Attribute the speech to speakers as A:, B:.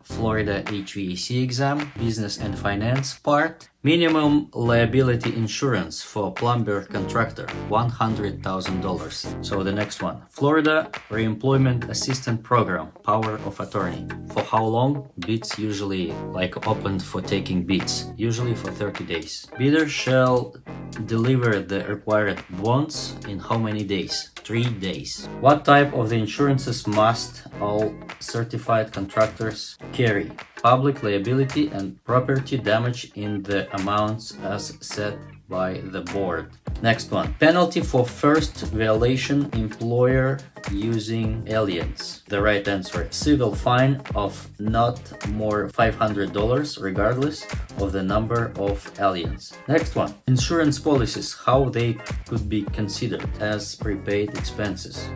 A: Florida HVAC exam, business and finance part. Minimum liability insurance for plumber contractor, $100,000. So the next one, Florida Reemployment Assistance Program, power of attorney. For how long? Bids usually opened for taking bids, usually for 30 days. Bidder shall deliver the required bonds in how many days? 3 days. What type of the insurances must all certified contractors carry? Public liability and property damage in the amounts as set by the board. Next one, penalty for first violation, employer using aliens. The right answer, civil fine of not more $500 regardless of the number of aliens. Next one, insurance policies, how they could be considered as prepaid expenses.